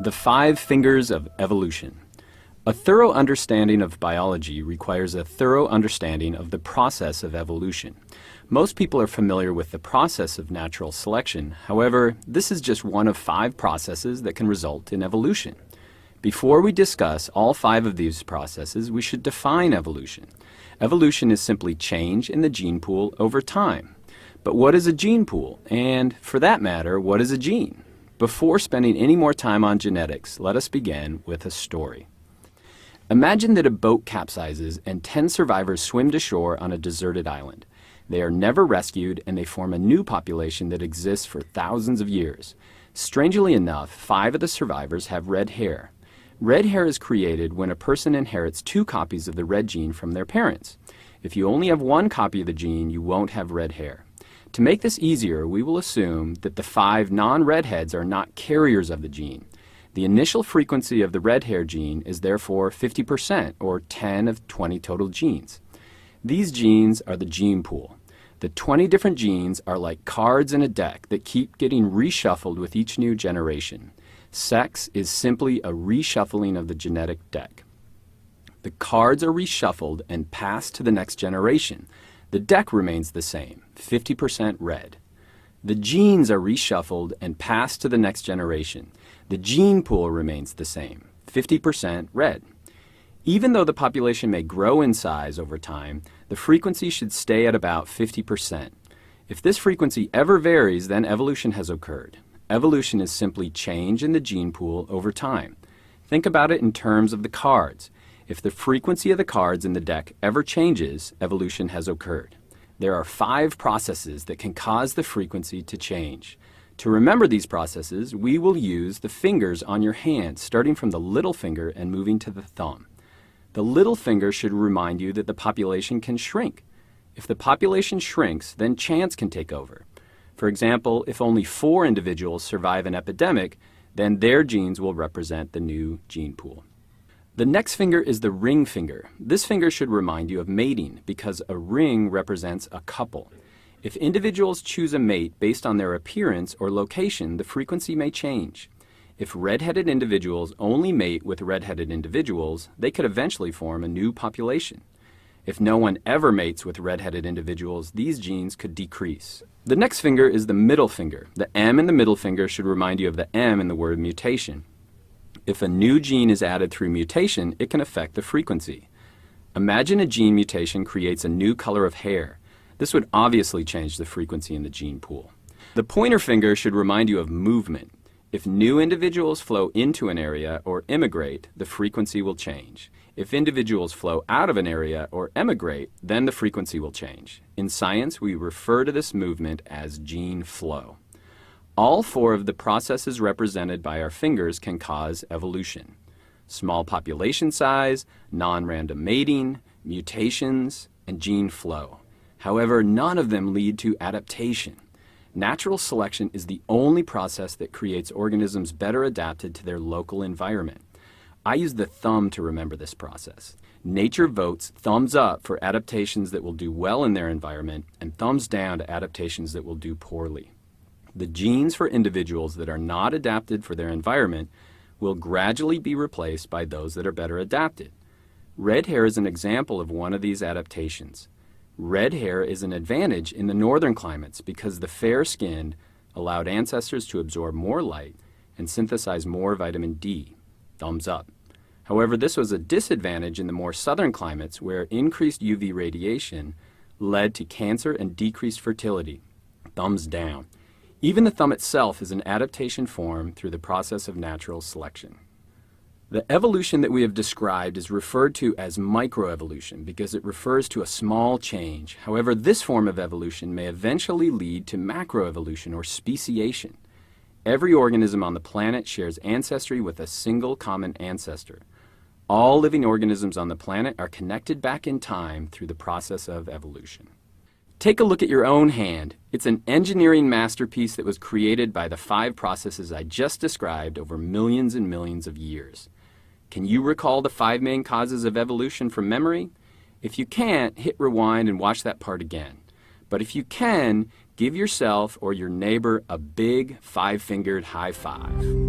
The 5 Fingers of Evolution. A thorough understanding of biology requires a thorough understanding of the process of evolution. Most people are familiar with the process of natural selection. However, this is just one of 5 processes that can result in evolution. Before we discuss all 5 of these processes, we should define evolution. Evolution is simply change in the gene pool over time. But what is a gene pool? And, for that matter, what is a gene? Before spending any more time on genetics, let us begin with a story. Imagine that a boat capsizes and 10 survivors swim to shore on a deserted island. They are never rescued and they form a new population that exists for thousands of years. Strangely enough, 5 of the survivors have red hair. Red hair is created when a person inherits 2 copies of the red gene from their parents. If you only have 1 copy of the gene, you won't have red hair. To make this easier, we will assume that the 5 non-redheads are not carriers of the gene. The initial frequency of the red hair gene is therefore 50%, or 10 of 20 total genes. These genes are the gene pool. The 20 different genes are like cards in a deck that keep getting reshuffled with each new generation. Sex is simply a reshuffling of the genetic deck. The cards are reshuffled and passed to the next generation. The deck remains the same, 50% red. The genes are reshuffled and passed to the next generation. The gene pool remains the same, 50% red. Even though the population may grow in size over time, the frequency should stay at about 50%. If this frequency ever varies, then evolution has occurred. Evolution is simply change in the gene pool over time. Think about it in terms of the cards. If the frequency of the cards in the deck ever changes, evolution has occurred. There are 5 processes that can cause the frequency to change. To remember these processes, we will use the fingers on your hand, starting from the little finger and moving to the thumb. The little finger should remind you that the population can shrink. If the population shrinks, then chance can take over. For example, if only 4 individuals survive an epidemic, then their genes will represent the new gene pool. The next finger is the ring finger. This finger should remind you of mating because a ring represents a couple. If individuals choose a mate based on their appearance or location, the frequency may change. If red-headed individuals only mate with red-headed individuals, they could eventually form a new population. If no one ever mates with red-headed individuals, these genes could decrease. The next finger is the middle finger. The M in the middle finger should remind you of the M in the word mutation. If a new gene is added through mutation, it can affect the frequency. Imagine a gene mutation creates a new color of hair. This would obviously change the frequency in the gene pool. The pointer finger should remind you of movement. If new individuals flow into an area or immigrate, the frequency will change. If individuals flow out of an area or emigrate, then the frequency will change. In science, we refer to this movement as gene flow. All 4 of the processes represented by our fingers can cause evolution. Small population size, non-random mating, mutations, and gene flow. However, none of them lead to adaptation. Natural selection is the only process that creates organisms better adapted to their local environment. I use the thumb to remember this process. Nature votes thumbs up for adaptations that will do well in their environment and thumbs down to adaptations that will do poorly. The genes for individuals that are not adapted for their environment will gradually be replaced by those that are better adapted. Red hair is an example of one of these adaptations. Red hair is an advantage in the northern climates because the fair-skinned allowed ancestors to absorb more light and synthesize more vitamin D. Thumbs up. However, this was a disadvantage in the more southern climates where increased UV radiation led to cancer and decreased fertility. Thumbs down. Even the thumb itself is an adaptation formed through the process of natural selection. The evolution that we have described is referred to as microevolution because it refers to a small change. However, this form of evolution may eventually lead to macroevolution or speciation. Every organism on the planet shares ancestry with a single common ancestor. All living organisms on the planet are connected back in time through the process of evolution. Take a look at your own hand. It's an engineering masterpiece that was created by the 5 processes I just described over millions and millions of years. Can you recall the 5 main causes of evolution from memory? If you can't, hit rewind and watch that part again. But if you can, give yourself or your neighbor a big 5-fingered high five.